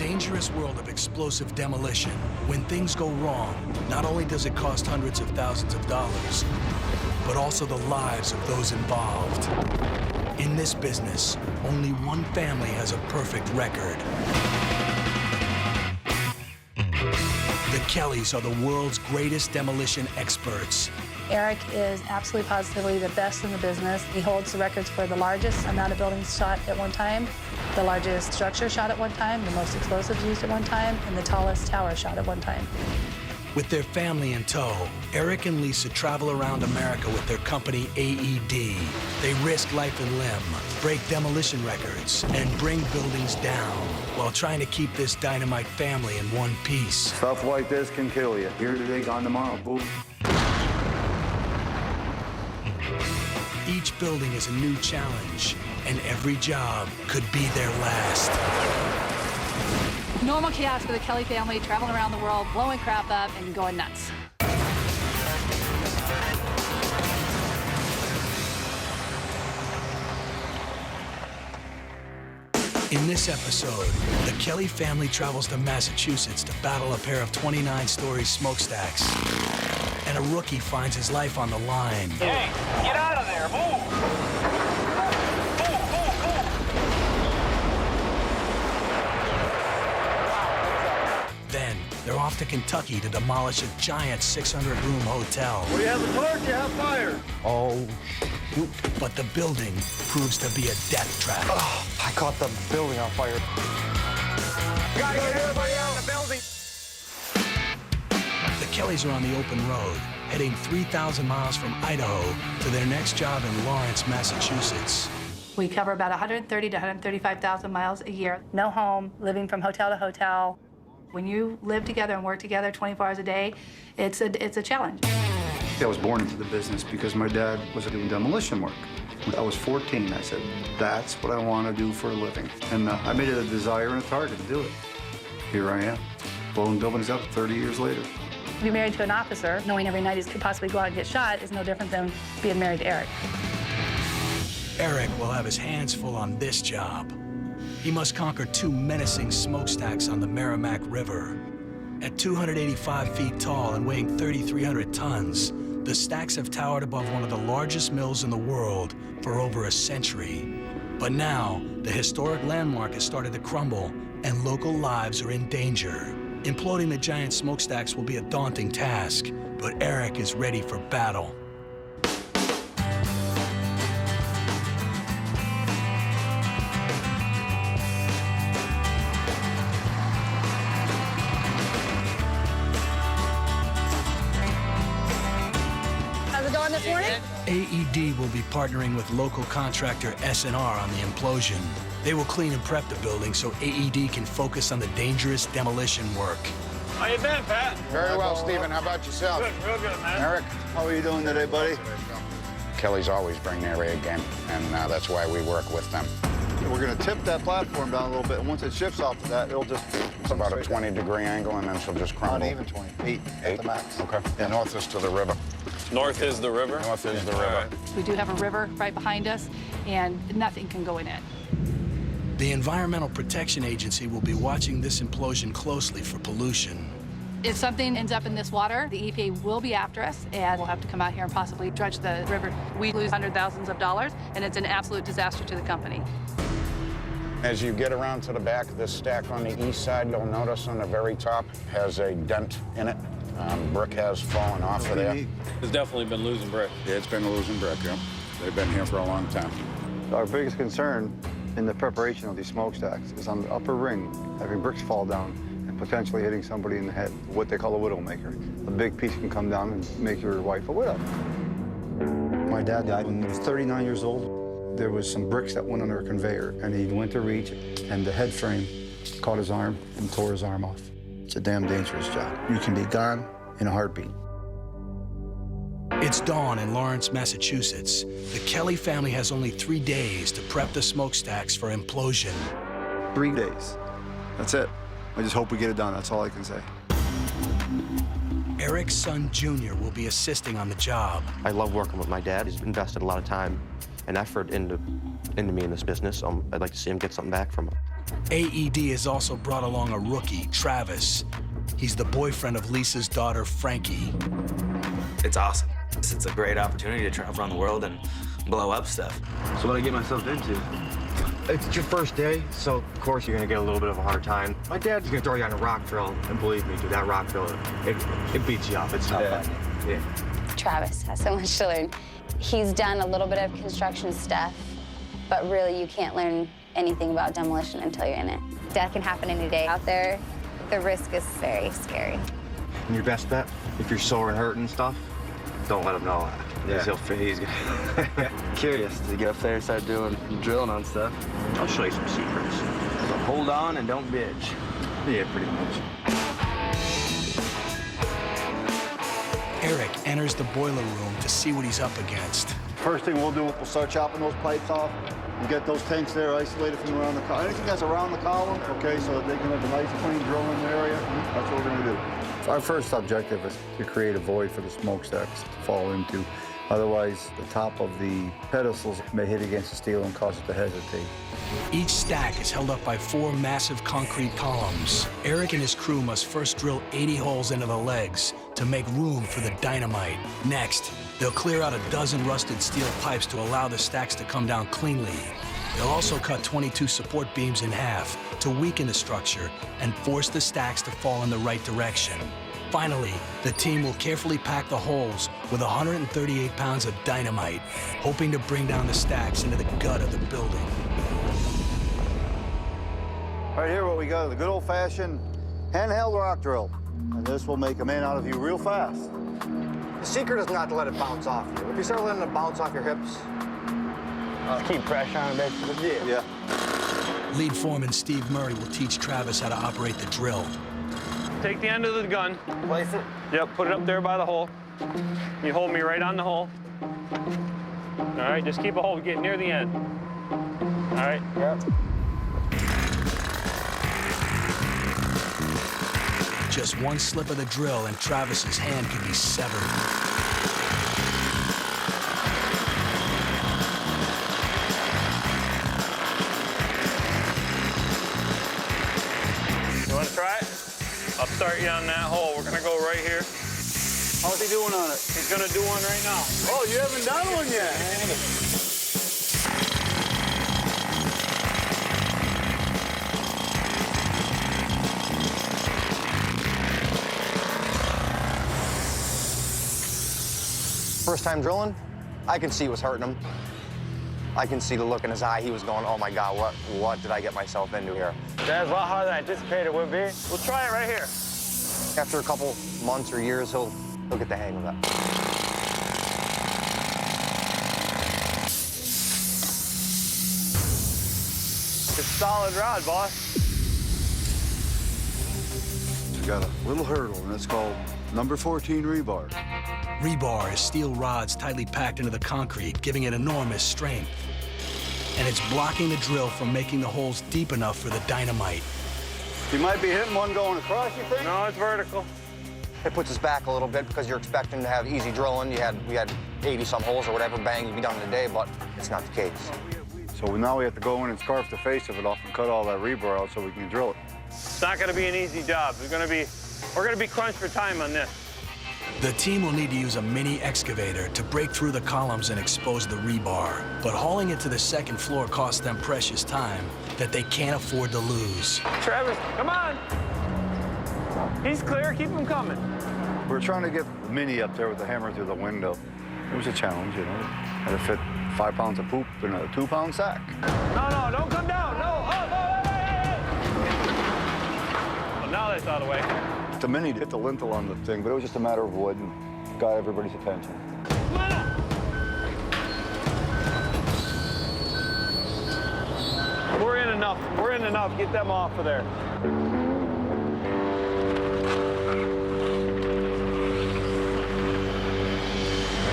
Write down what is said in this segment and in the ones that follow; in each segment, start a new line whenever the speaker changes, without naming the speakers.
dangerous world of explosive demolition, when things go wrong, not only does it cost hundreds of thousands of dollars, but also the lives of those involved. In this business, only one family has a perfect record. The Kellys are the world's greatest demolition experts.
Eric is absolutely positively the best in the business. He holds the records for the largest amount of buildings shot at one time, the largest structure shot at one time, the most explosives used at one time, and the tallest tower shot at one time.
With their family in tow, Eric and Lisa travel around America with their company AED. They risk life and limb, break demolition records, and bring buildings down while trying to keep this dynamite family in one piece.
Stuff like this can kill you. Here today, gone tomorrow. Boom.
Each building is a new challenge, and every job could be their last.
Normal chaos for the Kelly family, traveling around the world, blowing crap up and going nuts.
In this episode, the Kelly family travels to Massachusetts to battle a pair of 29-story smokestacks. And a rookie finds his life on the line.
Hey, get out of there, move!
Then, they're off to Kentucky to demolish a giant 600-room hotel.
Well, you have the torch, you have fire.
Oh, shoot.
But the building proves to be a death trap.
Oh, I caught the building on fire.
Gotta get everybody out of the building!
The Kellys are on the open road, heading 3,000 miles from Idaho to their next job in Lawrence, Massachusetts.
We cover about 130 to 135,000 miles a year. No home, living from hotel to hotel. When you live together and work together 24 hours a day, it's a challenge.
I was born into the business because my dad was doing demolition work. When I was 14, I said, that's what I want to do for a living. And I made it a desire and a target to do it. Here I am, blowing buildings up 30 years later.
To be married to an officer, knowing every night he could possibly go out and get shot, is no different than being married to Eric.
Eric will have his hands full on this job. He must conquer two menacing smokestacks on the Merrimack River. At 285 feet tall and weighing 3,300 tons, the stacks have towered above one of the largest mills in the world for over a century. But now, the historic landmark has started to crumble, and local lives are in danger. Imploding the giant smokestacks will be a daunting task, but Eric is ready for battle.
How's it going this morning?
AED will be partnering with local contractor S&R on the implosion. They will clean and prep the building so AED can focus on the dangerous demolition work.
How you been, Pat?
Very well, Stephen. How about yourself?
Good, real good, man.
Eric?
How are you doing today, buddy?
Kellys always bring their A game, and that's why we work with them.
We're going to tip that platform down a little bit, and once it shifts off to that, it'll just...
It's about a 20-degree angle, and then she'll just crumble.
Not even 20. 8 at the max.
Okay.
Yeah.
North is to the river.
North is the river?
North is the
All
river.
right.
We do have a river right behind us, and nothing can go in it.
The Environmental Protection Agency will be watching this implosion closely for pollution.
If something ends up in this water, the EPA will be after us, and we'll have to come out here and possibly dredge the river. We lose hundreds of thousands of dollars, and it's an absolute disaster to the company.
As you get around to the back of this stack on the east side, you'll notice on the very top has a dent in it. Brick has fallen off of there.
It's definitely been losing brick.
Yeah, it's been losing brick, yeah. They've been here for a long time.
Our biggest concern in the preparation of these smokestacks is on the upper ring, having bricks fall down and potentially hitting somebody in the head, what they call a widowmaker. A big piece can come down and make your wife a widow. My dad died when he was 39 years old. There was some bricks that went under a conveyor, and he went to reach, and the head frame caught his arm and tore his arm off. It's a damn dangerous job. You can be gone in a heartbeat.
It's dawn in Lawrence, Massachusetts. The Kelly family has only 3 days to prep the smokestacks for implosion.
3 days. That's it. I just hope we get it done. That's all I can say.
Eric's son, Junior, will be assisting on the job.
I love working with my dad. He's invested a lot of time and effort into me in this business. I'd like to see him get something back from it.
AED has also brought along a rookie, Travis. He's the boyfriend of Lisa's daughter, Frankie.
It's awesome. It's a great opportunity to travel around the world and blow up stuff.
So what I get myself into? It's your first day, so of course you're gonna get a little bit of a hard time. My dad's gonna throw you on a rock drill, and believe me, dude, that rock drill, it beats you up. It's tough. Yeah.
Travis has so much to learn. He's done a little bit of construction stuff, but really you can't learn anything about demolition until you're in it. Death can happen any day out there. The risk is very scary.
And your best bet, if you're sore and hurt and stuff, don't let him know.
Yeah.
He's
Curious to get up there and start doing drilling on stuff.
I'll show you some secrets.
So hold on and don't bitch.
Yeah, pretty much.
Eric enters the boiler room to see what he's up against.
First thing we'll do, we'll start chopping those pipes off and get those tanks there isolated from around the column. Anything that's around the column, okay, so that they can have a nice clean drilling area. That's what we're gonna do. Our first objective is to create a void for the smokestacks to fall into. Otherwise, the top of the pedestals may hit against the steel and cause it to hesitate.
Each stack is held up by 4 massive concrete columns. Eric and his crew must first drill 80 holes into the legs to make room for the dynamite. Next, they'll clear out a dozen rusted steel pipes to allow the stacks to come down cleanly. They'll also cut 22 support beams in half to weaken the structure and force the stacks to fall in the right direction. Finally, the team will carefully pack the holes with 138 pounds of dynamite, hoping to bring down the stacks into the gut of the building.
Right here, what we got is a good old-fashioned handheld rock drill. And this will make a man out of you real fast.
The secret is not to let it bounce off you. If you start letting it bounce off your hips,
Just keep pressure on it, basically.
Yeah.
Lead foreman Steve Murray will teach Travis how to operate the drill.
Take the end of the gun.
Place it.
Yep, put it up there by the hole. You hold me right on the hole. All right, just keep a hold, get near the end. All right?
Yep.
Just one slip of the drill and Travis's hand could be severed.
You want to try it? I'll start you on that hole. We're going to go right here.
How's he doing on it?
He's going to do one right now.
Oh, you haven't done one yet?
first time drilling, I can see what's hurting him. I can see the look in his eye. He was going, oh my God, what did I get myself into here?
That's a lot harder than I anticipated it would be.
We'll try it right here.
After a couple months or years, he'll get the hang of that.
It's a solid rod, boss.
We got a little hurdle, and it's called number 14 rebar.
Rebar is steel rods tightly packed into the concrete, giving it enormous strength. And it's blocking the drill from making the holes deep enough for the dynamite.
You might be hitting one going across, you think?
No, it's vertical.
It puts us back a little bit because you're expecting to have easy drilling. We had 80-some holes or whatever, bang, you'd be done in a day, but it's not the case.
So now we have to go in and scarf the face of it off and cut all that rebar out so we can drill it.
It's not going to be an easy job. We're going to be crunched for time on this.
The team will need to use a mini excavator to break through the columns and expose the rebar. But hauling it to the second floor costs them precious time that they can't afford to lose.
Travis, come on. He's clear. Keep him coming.
We're trying to get the mini up there with the hammer through the window. It was a challenge, you know. Had to fit 5 pounds of poop in a 2-pound sack.
No, don't come down. No, hey. Well, now that's out of the way.
The mini hit the lintel on the thing, but it was just a matter of wood and got everybody's attention.
We're in enough. We're in enough. Get them off of there.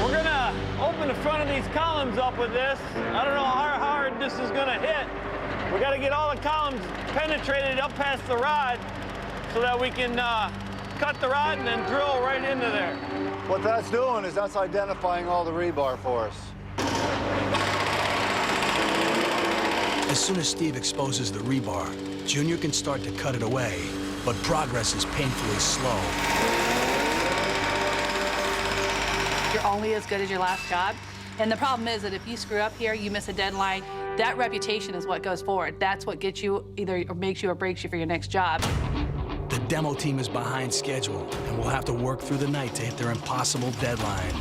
We're gonna open the front of these columns up with this. I don't know how hard this is gonna hit. We gotta get all the columns penetrated up past the rod so that we can cut the rod and then drill right into there.
What that's doing is that's identifying all the rebar for us.
As soon as Steve exposes the rebar, Junior can start to cut it away, but progress is painfully slow.
You're only as good as your last job. And the problem is that if you screw up here, you miss a deadline, that reputation is what goes forward. That's what gets you, either makes you or breaks you for your next job.
The demo team is behind schedule and will have to work through the night to hit their impossible deadline.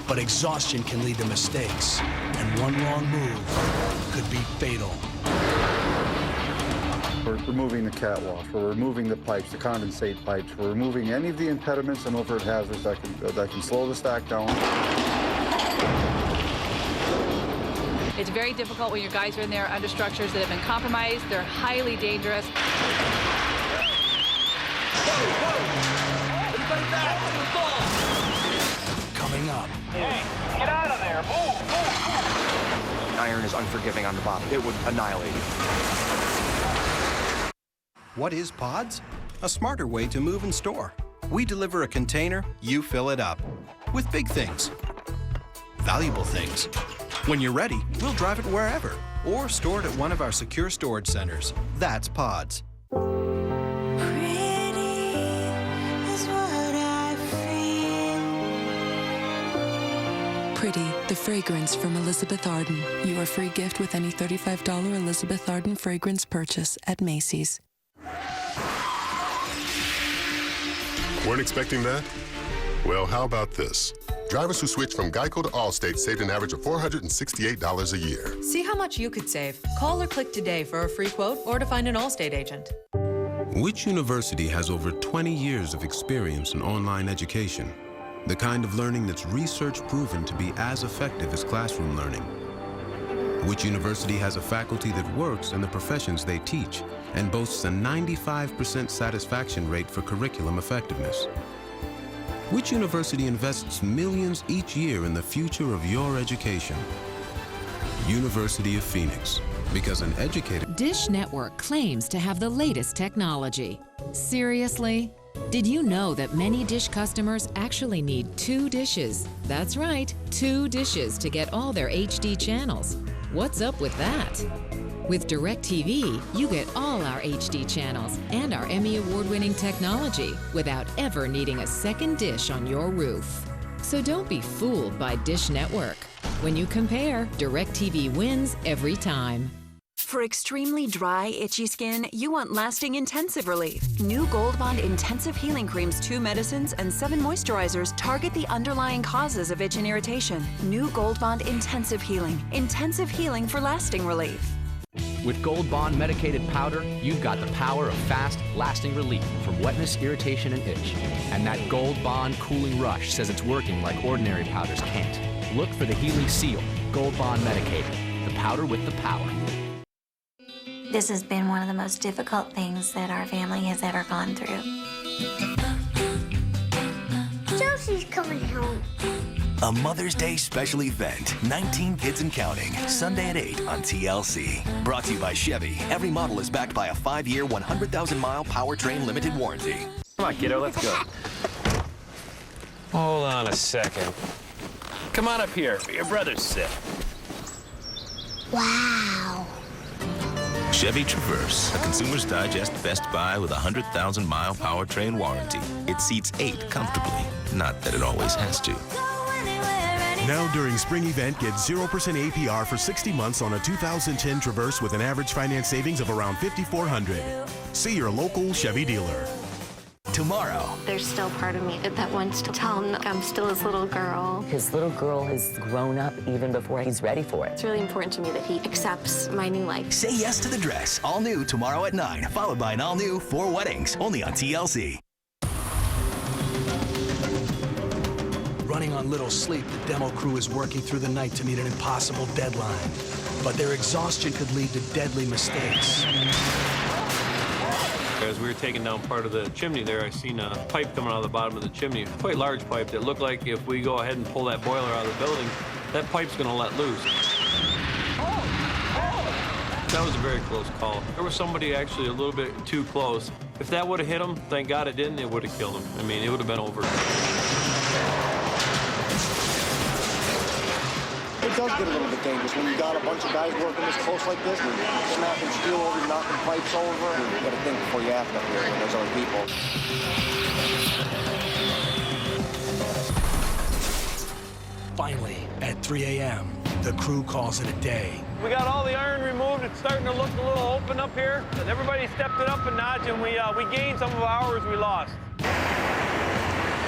But exhaustion can lead to mistakes, and one wrong move could be fatal.
We're removing the catwalk, we're removing the pipes, the condensate pipes, we're removing any of the impediments and overhead hazards that can slow the stack down.
It's very difficult when your guys are in there under structures that have been compromised. They're highly dangerous.
Everybody back to the ball.
Coming up.
Hey, get out of there. Move, move, move.
Iron is unforgiving on the bottom. It would annihilate you.
What is Pods? A smarter way to move and store. We deliver a container, you fill it up. With big things. Valuable things. When you're ready, we'll drive it wherever. Or store it at one of our secure storage centers. That's Pods.
Pretty, the fragrance from Elizabeth Arden. Your free gift with any $35 Elizabeth Arden fragrance purchase at Macy's.
Weren't expecting that? Well, how about this? Drivers who switched from Geico to Allstate saved an average of $468 a year.
See how much you could save. Call or click today for a free quote or to find an Allstate agent.
Which university has over 20 years of experience in online education? The kind of learning that's research proven to be as effective as classroom learning. Which university has a faculty that works in the professions they teach and boasts a 95% satisfaction rate for curriculum effectiveness? Which university invests millions each year in the future of your education? University of Phoenix, because an educated...
Dish Network claims to have the latest technology. Seriously? Did you know that many Dish customers actually need 2 dishes? That's right, 2 dishes to get all their HD channels. What's up with that? With DirecTV, you get all our HD channels and our Emmy Award-winning technology without ever needing a second dish on your roof. So don't be fooled by Dish Network. When you compare, DirecTV wins every time.
For extremely dry, itchy skin, you want lasting intensive relief. New Gold Bond Intensive Healing Creams 2 medicines and 7 moisturizers target the underlying causes of itch and irritation. New Gold Bond Intensive Healing for lasting relief.
With Gold Bond medicated powder, you've got the power of fast, lasting relief from wetness, irritation, and itch. And that Gold Bond Cooling Rush says it's working like ordinary powders can't. Look for the Healing Seal, Gold Bond medicated, the powder with the power.
This has been one of the most difficult things that our family has ever gone through.
Chelsea's coming home.
A Mother's Day special event, 19 Kids and Counting, Sunday at 8 on TLC. Brought to you by Chevy. Every model is backed by a 5-year, 100,000-mile powertrain limited warranty.
Come on, kiddo, let's go. Hold on a second. Come on up here. Your brother's sick.
Wow.
Chevy Traverse, a Consumer's Digest Best Buy with a 100,000-mile powertrain warranty. It seats 8 comfortably. Not that it always has to.
Now during spring event, get 0% APR for 60 months on a 2010 Traverse with an average finance savings of around $5,400. See your local Chevy dealer.
Tomorrow.
There's still part of me that wants to tell him I'm still his little girl.
His little girl has grown up even before he's ready for it.
It's really important to me that he accepts my new life.
Say yes to the dress. All new tomorrow at 9, followed by an all new 4 Weddings, only on TLC.
Running on little sleep, the demo crew is working through the night to meet an impossible deadline. But their exhaustion could lead to deadly mistakes.
As we were taking down part of the chimney there, I seen a pipe coming out of the bottom of the chimney, quite large pipe that looked like if we go ahead and pull that boiler out of the building, that pipe's gonna let loose. That was a very close call. There was somebody actually a little bit too close. If that would have hit him, thank God it didn't, it would have killed him. I mean, it would have been over.
The
it does get a little bit dangerous when you got a bunch of guys working this close like this, snapping steel over, knocking pipes over. You got to think before you act up here when there's other people.
Finally, at 3 a.m., the crew calls it a day.
We got all the iron removed. It's starting to look a little open up here. And everybody stepped it up a notch, and we gained some of the hours we lost.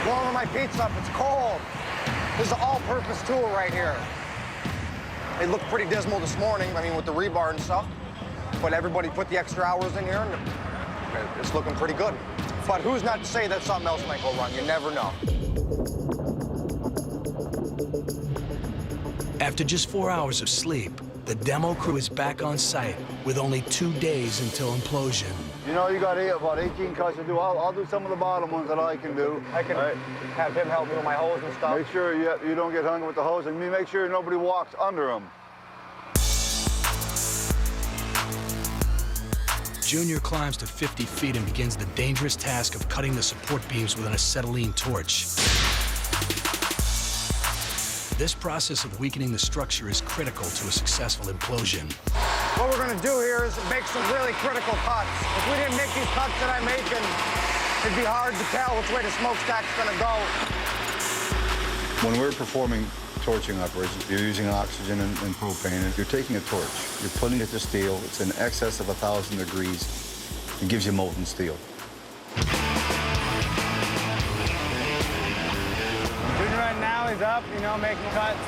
Warming my pizza up, it's cold. This is an all-purpose tool right here. It looked pretty dismal this morning, I mean, with the rebar and stuff. But everybody put the extra hours in here, and it's looking pretty good. But who's not to say that something else might go wrong? You never know.
After just 4 hours of sleep, the demo crew is back on site with only 2 days until implosion.
You know, you got about 18 cuts to do. I'll do some of the bottom ones that I can do.
I can have him help me with my hose and stuff.
Make sure you don't get hung with the hose, and make sure nobody walks under them.
Junior climbs to 50 feet and begins the dangerous task of cutting the support beams with an acetylene torch. This process of weakening the structure is critical to a successful implosion.
What we're gonna do here is make some really critical cuts. If we didn't make these cuts that I'm making, it'd be hard to tell which way the smokestack's gonna go.
When we're performing torching operations, you're using oxygen and propane, and you're taking a torch, you're putting it to steel, it's in excess of 1,000 degrees, it gives you molten steel.
Right now he's up, you know, making cuts.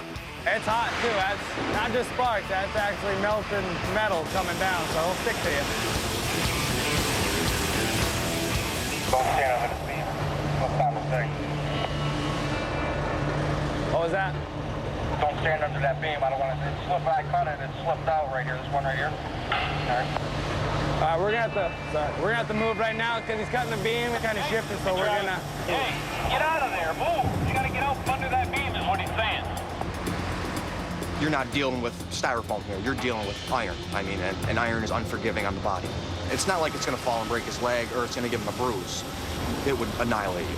It's hot too. That's not just sparks, that's actually melted metal coming down, so he'll stick to you.
Don't stand under the beam. What's number 6?
What was that?
Don't stand under that beam. I don't want to slip. I cut it. It slipped out right here. This one right here. All right.
We're gonna have to move right now because he's cutting the beam. It kind of shifted, so we're gonna.
Hey, get out of there! Move! You gotta get out from under that beam, is what he's saying.
You're not dealing with styrofoam here. You're dealing with iron. I mean, and iron is unforgiving on the body. It's not like it's gonna fall and break his leg or it's gonna give him a bruise. It would annihilate you.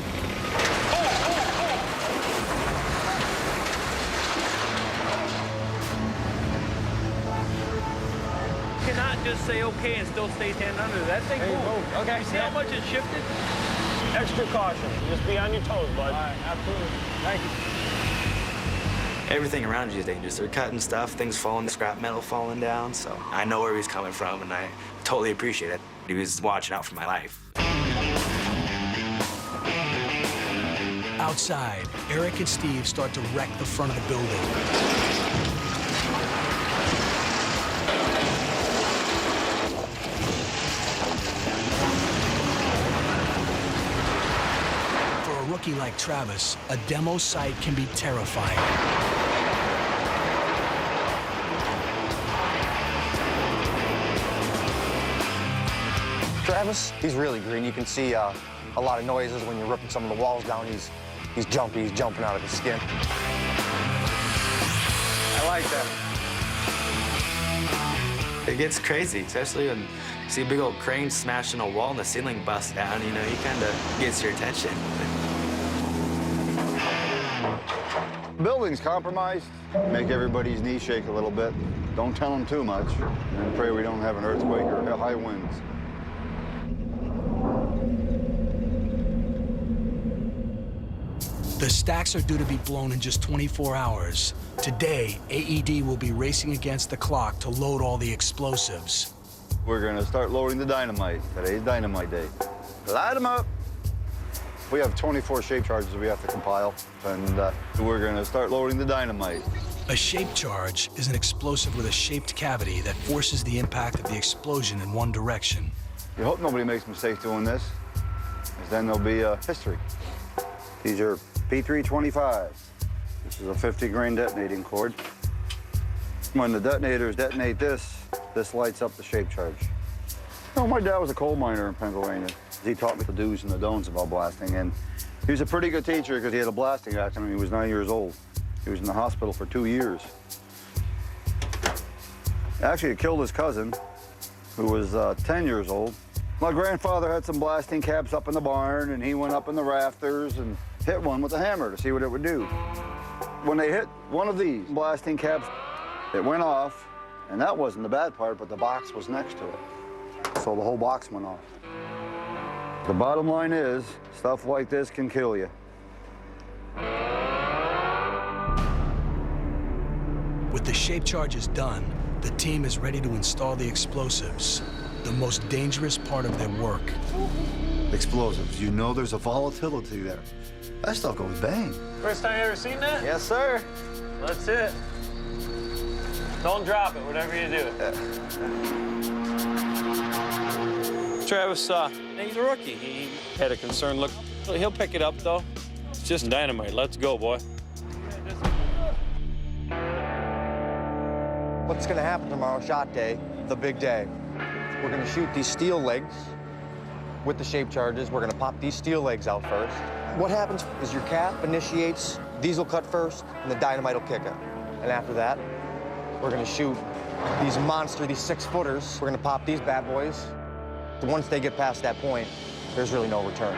Cannot just say okay and still stay standing under. That thing moved. Okay. You see how much it shifted? Extra caution. Just be on your toes, bud. All right, absolutely. Thank you.
Everything around you is dangerous. They're cutting stuff, things falling, scrap metal falling down. So I know where he's coming from, and I totally appreciate it. He was watching out for my life.
Outside, Eric and Steve start to wreck the front of the building. For a rookie like Travis, a demo site can be terrifying.
Travis, he's really green. You can see a lot of noises when you're ripping some of the walls down. He's jumpy, he's jumping out of his skin.
I like that.
It gets crazy, especially when you see a big old crane smashing a wall and the ceiling busts down. You know, he kind of gets your attention.
Building's compromised. Make everybody's knees shake a little bit. Don't tell them too much. And pray we don't have an earthquake or high winds.
The stacks are due to be blown in just 24 hours. Today, AED will be racing against the clock to load all the explosives.
We're gonna start loading the dynamite. Today's dynamite day. Light them up. We have 24 shape charges we have to compile, and we're gonna start loading the dynamite.
A shape charge is an explosive with a shaped cavity that forces the impact of the explosion in one direction.
You hope nobody makes mistakes doing this, because then there'll be history. These are P325. This is a 50 grain detonating cord. When the detonators detonate this lights up the shape charge. You know, my dad was a coal miner in Pennsylvania. He taught me the do's and the don'ts about blasting, and he was a pretty good teacher because he had a blasting accident when he was 9 years old. He was in the hospital for 2 years. Actually, it killed his cousin, who was 10 years old. My grandfather had some blasting caps up in the barn, and he went up in the rafters and hit one with a hammer to see what it would do. When they hit one of these blasting caps, it went off, and that wasn't the bad part, but the box was next to it. So the whole box went off. The bottom line is, stuff like this can kill you.
With the shape charges done, the team is ready to install the explosives, the most dangerous part of their work.
Explosives, you know there's a volatility there. That stuff goes bang.
First time you ever seen that?
Yes, sir.
That's it. Don't drop it, whatever you do. Travis, he's a rookie. He had a concerned look. He'll pick it up, though. It's just dynamite. Let's go, boy.
What's gonna happen tomorrow, shot day, the big day? We're gonna shoot these steel legs with the shape charges. We're gonna pop these steel legs out first. What happens is your cap initiates, these will cut first, and the dynamite will kick it. And after that, we're gonna shoot these 6-footers. We're gonna pop these bad boys. Once they get past that point, there's really no return.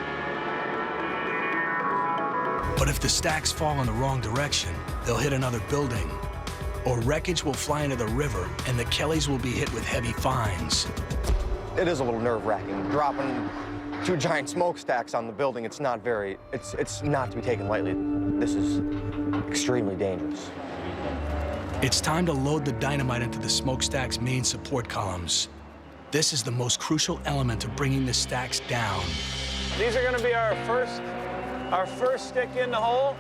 But if the stacks fall in the wrong direction, they'll hit another building, or wreckage will fly into the river, and the Kellys will be hit with heavy fines.
It is a little nerve-wracking. Dropping 2 giant smokestacks on the building, it's not to be taken lightly. This is extremely dangerous.
It's time to load the dynamite into the smokestack's main support columns. This is the most crucial element to bringing the stacks down.
These are gonna be our first stick in the hole.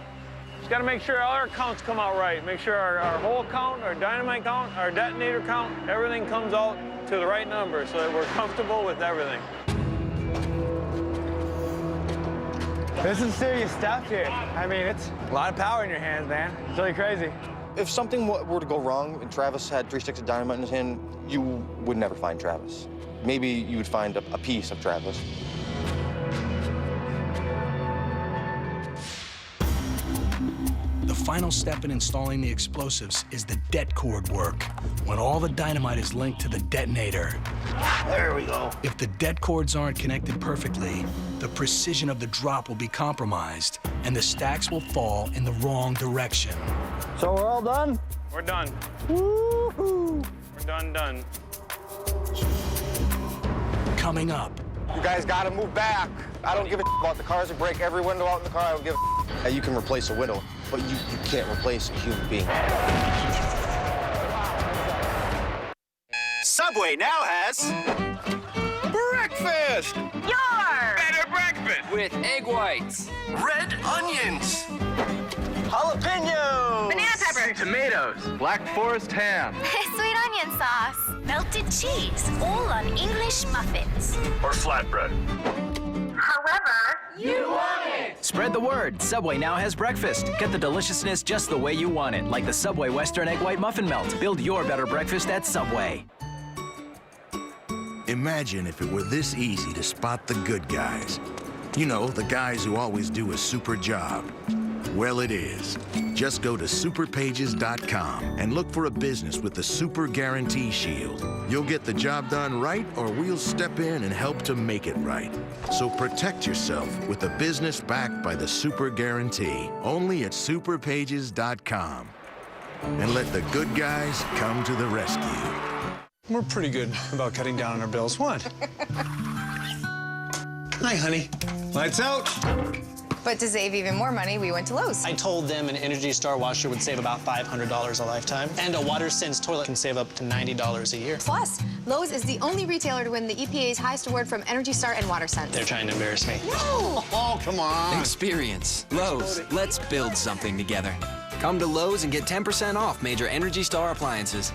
Just gotta make sure all our counts come out right. Make sure our hole count, our dynamite count, our detonator count, everything comes out to the right number so that we're comfortable with everything.
This is serious stuff here. I mean, it's a lot of power in your hands, man. It's really crazy.
If something were to go wrong and Travis had 3 sticks of dynamite in his hand, you would never find Travis. Maybe you would find a piece of Travis.
The final step in installing the explosives is the det cord work, when all the dynamite is linked to the detonator.
There we go.
If the det cords aren't connected perfectly, the precision of the drop will be compromised, and the stacks will fall in the wrong direction.
So we're all done?
We're done.
Woo-hoo!
We're done.
Coming up.
You guys gotta move back. I don't give a about the cars that break every window out in the car. I don't give a You can replace a window, but you can't replace a human being.
Subway now has breakfast!
Your
Better breakfast!
with egg whites,
Red onions! Jalapeno!
banana peppers,
Tomatoes! Black Forest ham!
Sweet onion sauce, melted cheese, all on English muffins.
Or flatbread.
However,
you want it!
Spread the word. Subway now has breakfast. Get the deliciousness just the way you want it, like the Subway Western Egg White Muffin Melt. Build your better breakfast at Subway.
Imagine if it were this easy to spot the good guys. You know, the guys who always do a super job. Well, it is. Just go to superpages.com and look for a business with the Super Guarantee Shield. You'll get the job done right, or we'll step in and help to make it right. So protect yourself with a business backed by the Super Guarantee. Only at superpages.com. And let the good guys come to the rescue.
We're pretty good about cutting down on our bills. What? Hi, honey. Lights out.
But to save even more money, we went to Lowe's.
I told them an Energy Star washer would save about $500 a lifetime, and a WaterSense toilet can save up to $90 a year.
Plus, Lowe's is the only retailer to win the EPA's highest award from Energy Star and WaterSense.
They're trying to embarrass me.
No!
Oh, come on.
Experience. Lowe's. Let's build something together. Come to Lowe's and get 10% off major Energy Star appliances.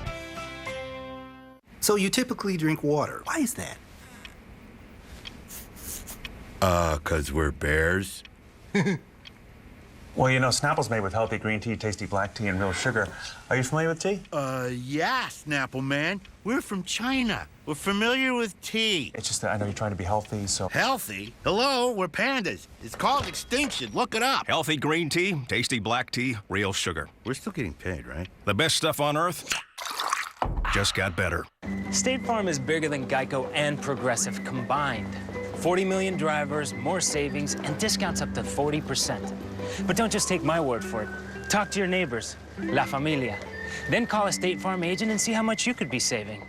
So you typically drink water. Why is that?
'Cause we're bears.
Well, you know, Snapple's made with healthy green tea, tasty black tea, and real sugar. Are you familiar with tea?
Yeah, Snapple man. We're from China. We're familiar with tea.
It's just that I know you're trying to be healthy, so...
Healthy? Hello, we're pandas. It's called extinction. Look it up.
Healthy green tea, tasty black tea, real sugar.
We're still getting paid, right?
The best stuff on earth just got better.
State Farm is bigger than Geico and Progressive combined. 40 million drivers, more savings, and discounts up to 40%. But don't just take my word for it. Talk to your neighbors, La Familia. Then call a State Farm agent and see how much you could be saving.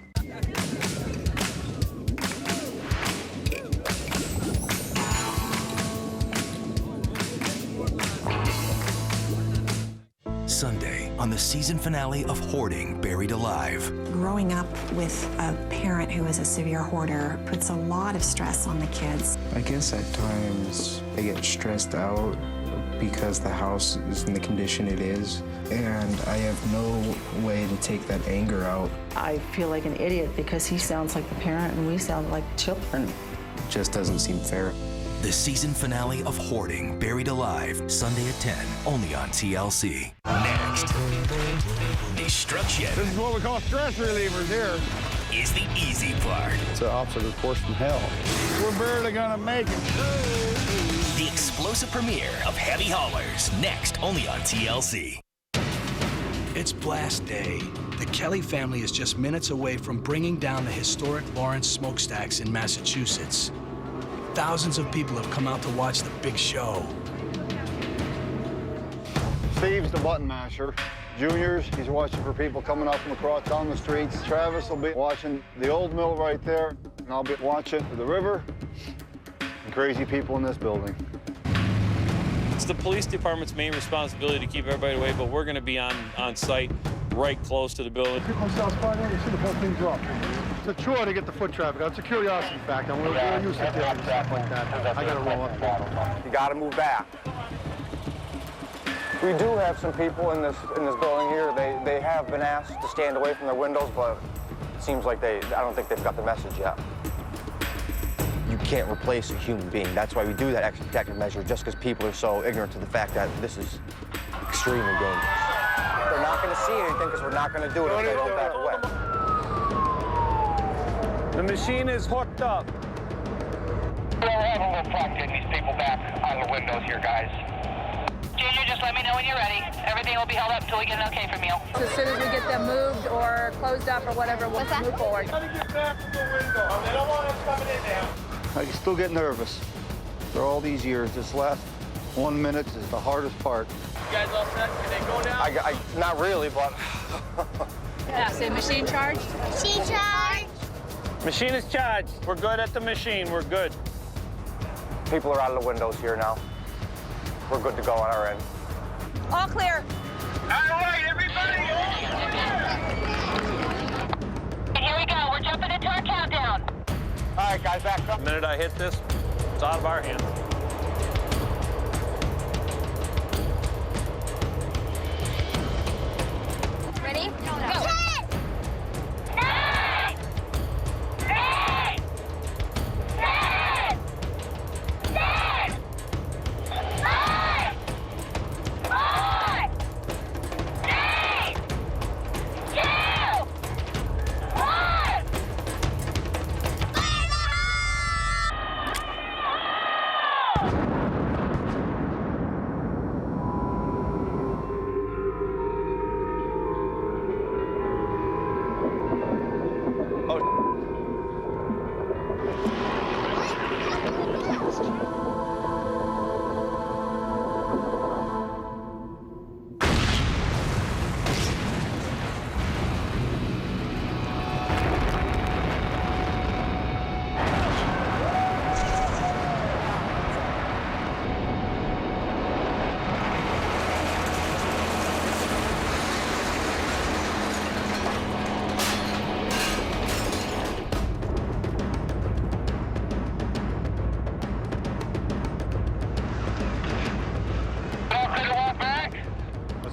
Sunday on the season finale of Hoarding Buried Alive.
Growing up with a parent who is a severe hoarder puts a lot of stress on the kids.
I guess at times I get stressed out because the house is in the condition it is, and I have no way to take that anger out.
I feel like an idiot because he sounds like the parent and we sound like children.
It just doesn't seem fair.
The season finale of Hoarding Buried Alive, Sunday at 10, only on TLC. Next, destruction.
This is what we call stress relievers here.
Is the easy part.
It's an obstacle course from hell. We're barely gonna make it.
The explosive premiere of Heavy Haulers, next only on TLC.
It's blast day. The Kelly family is just minutes away from bringing down the historic Lawrence smokestacks in Massachusetts. Thousands of people have come out to watch the big show.
Steve's the button masher. Juniors, he's watching for people coming up from across down the streets. Travis will be watching the old mill right there, and I'll be watching the river and crazy people in this building.
It's the police department's main responsibility to keep everybody away, but we're going to be on site right close to the building.
People on South Spider, you see the whole thing's up. It's a chore to get the foot traffic. It's a curiosity factor. We're used to dealing with stuff like that. I got to roll up.
You got to move back. We do have some people in this building here. They have been asked to stand away from their windows, but it seems like I don't think they've got the message yet. You can't replace a human being. That's why we do that extra protective measure, just because people are so ignorant to the fact that this is extremely dangerous. They're not going to see anything because we're not going to do it if they don't back away.
The machine is hooked up.
We're having a little fun getting these people back on the windows here, guys. Junior, just let me know when you're ready. Everything will be held up until we get an okay from you.
So as soon as we get them moved or closed up or whatever, we'll move forward.
Let me get back to the window. They don't want us coming in there.
I still get nervous. For all these years, this last 1 minute is the hardest part.
You guys all set? Can they go now?
Not really, but...
Yeah, so machine charged?
Machine charged.
Machine is charged. We're good at the machine. We're good.
People are out of the windows here now. We're good to go on our end.
All clear.
All right, everybody.
Here we go. We're jumping into our countdown.
All right, guys, back up.
The minute I hit this, it's out of our hands.
Ready? Go.
10, 9, 8, 7, 6, 5, 4, 3, 2, 1.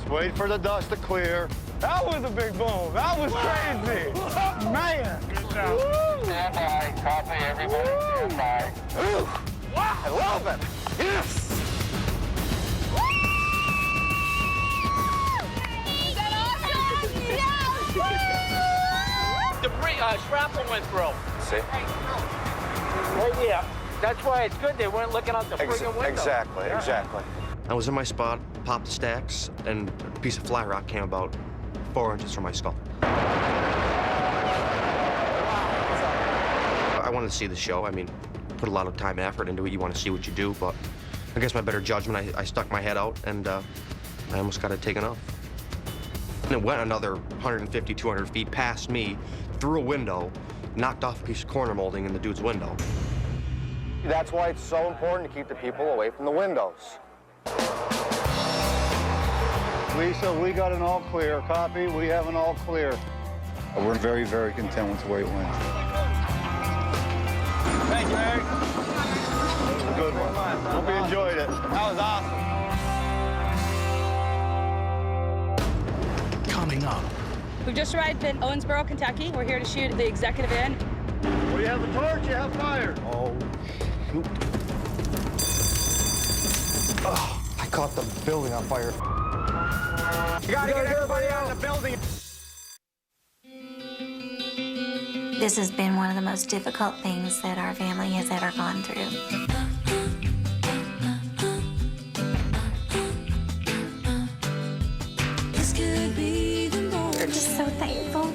Wait for the dust to clear.
That was a big boom. That was crazy. Man.
Good job. Stand by. Copy, everybody. Stand by.
Ooh. Wow, I love it. Yes.
Debris, shrapnel went through.
See?
Right here. That's why it's good they weren't looking out the friggin' window.
Exactly.
I was in my spot, popped the stacks, and a piece of fly rock came about 4 inches from my skull. I wanted to see the show. I mean, put a lot of time and effort into it. You want to see what you do, but against my better judgment, I stuck my head out and I almost got it taken off. And it went another 150, 200 feet past me, through a window, knocked off a piece of corner molding in the dude's window.
That's why it's so important to keep the people away from the windows.
Lisa, we got an all clear. Copy, we have an all clear. We're very, very content with the way it went.
Thank you, Eric.
Good one. Hope you enjoyed it.
That was awesome.
Coming up,
We've just arrived in Owensboro, Kentucky. We're here to shoot the executive end.
Well, you have a torch, you have fire. Oh, shoot.
Oh, I caught the building on fire. You gotta get everybody out of the building.
This has been one of the most difficult things that our family has ever gone through. We're just so thankful.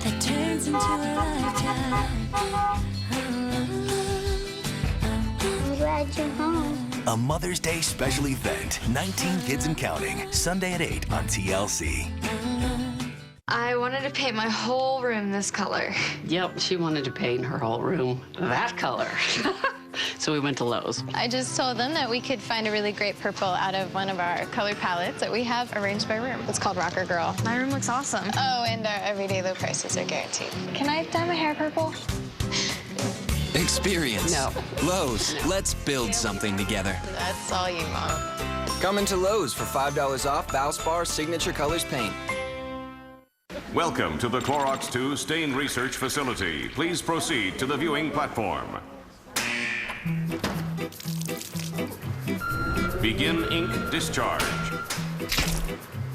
That turns into a lifetime. I'm glad you're home.
A Mother's Day special event, 19 Kids and Counting, Sunday at 8 on TLC.
I wanted to paint my whole room this color.
Yep, she wanted to paint her whole room that color. So we went to Lowe's.
I just told them that we could find a really great purple out of one of our color palettes that we have arranged by room. It's called Rocker Girl. My room looks awesome. Oh, and our everyday low prices are guaranteed. Can I dye my hair purple?
Experience.
No.
Lowe's. Let's build something together.
That's all you, Mom.
Come into Lowe's for $5 off Valspar Signature Colors paint.
Welcome to the Clorox 2 Stain Research Facility. Please proceed to the viewing platform. Begin ink discharge.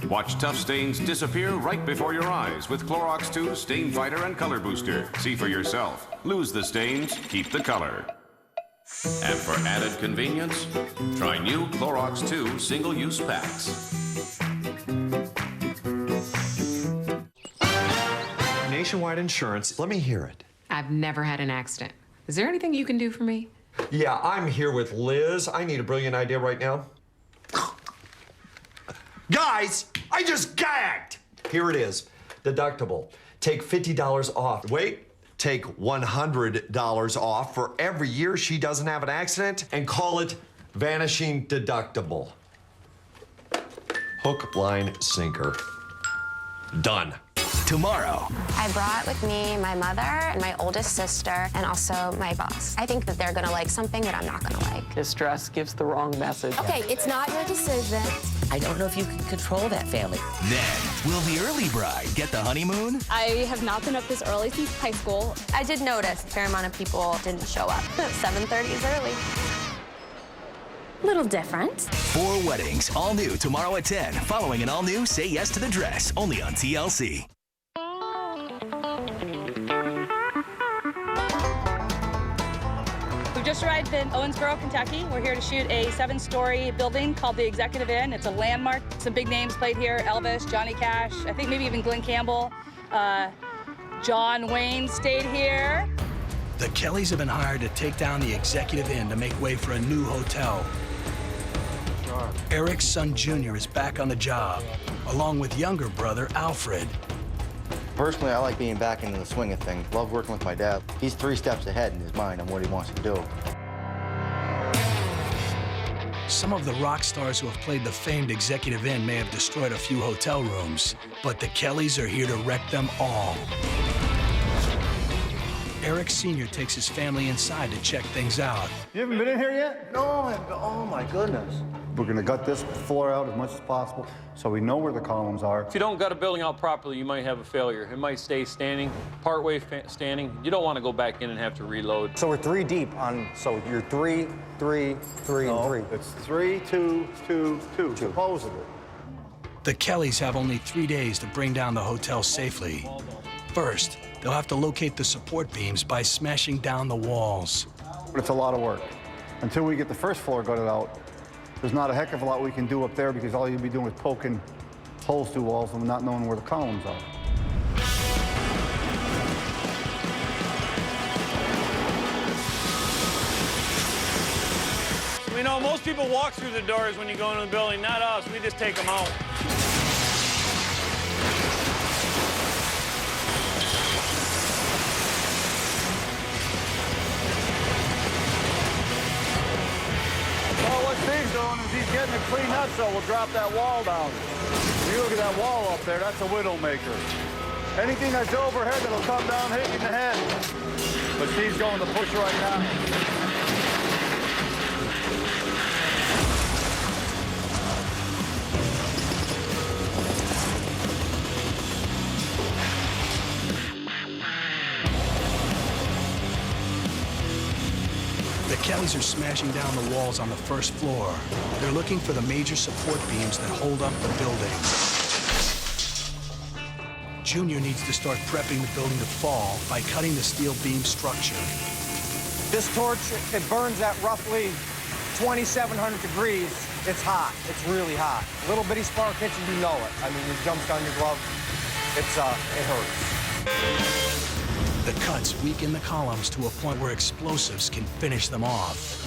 Watch tough stains disappear right before your eyes with Clorox 2 Stain Fighter and Color Booster. See for yourself. Lose the stains, keep the color. And for added convenience, try new Clorox 2 single-use packs.
Nationwide Insurance, let me hear it.
I've never had an accident. Is there anything you can do for me?
Yeah, I'm here with Liz. I need a brilliant idea right now. Guys, I just gagged! Here it is, deductible. Take $50 off. Wait, take $100 off for every year she doesn't have an accident and call it vanishing deductible. Hook, line, sinker. Done.
Tomorrow.
I brought with me my mother and my oldest sister and also my boss. I think that they're gonna like something that I'm not gonna like.
Distress gives the wrong message.
Okay, it's not your decision.
I don't know if you can control that family.
Then, will the early bride get the honeymoon?
I have not been up this early since high school.
I did notice a fair amount of people didn't show up. 7:30 is early.
Little different.
4 weddings, all new tomorrow at 10, following an all new Say Yes to the Dress, only on TLC.
We've just arrived in Owensboro, Kentucky. We're here to shoot a 7-story building called the Executive Inn. It's a landmark. Some big names played here: Elvis, Johnny Cash, I think maybe even Glenn Campbell. John Wayne stayed here.
The Kellys have been hired to take down the Executive Inn to make way for a new hotel. Eric's son Junior is back on the job, along with younger brother Alfred.
Personally, I like being back into the swing of things. Love working with my dad. He's 3 steps ahead in his mind on what he wants to do.
Some of the rock stars who have played the famed Executive Inn may have destroyed a few hotel rooms, but the Kellys are here to wreck them all. Eric Sr. takes his family inside to check things out.
You haven't been in here yet? No, oh my goodness. We're gonna gut this floor out as much as possible so we know where the columns are.
If you don't gut a building out properly, you might have a failure. It might stay standing, partway standing. You don't want to go back in and have to reload.
So we're 3 deep on, so you're 3, 3, 3, and 3.
It's 3, 2, 2, 2, supposedly.
The Kellys have only 3 days to bring down the hotel safely. First, they'll have to locate the support beams by smashing down the walls.
But it's a lot of work. Until we get the first floor gutted out, there's not a heck of a lot we can do up there because all you'll be doing is poking holes through walls and not knowing where the columns are.
So we You know, most people walk through the doors when you go into the building, not us. We just take them out.
Well, what Steve's doing is he's getting it cleaned up so we'll drop that wall down. If you look at that wall up there, that's a widowmaker. Anything that's overhead that'll come down, hit you in the head. But Steve's going to push right now.
The Kellys are smashing down the walls on the first floor. They're looking for the major support beams that hold up the building. Junior needs to start prepping the building to fall by cutting the steel beam structure.
This torch, it burns at roughly 2,700 degrees. It's hot. It's really hot. A little bitty spark hits you, you know it. I mean, it jumps down your glove. It hurts.
The cuts weaken the columns to a point where explosives can finish them off.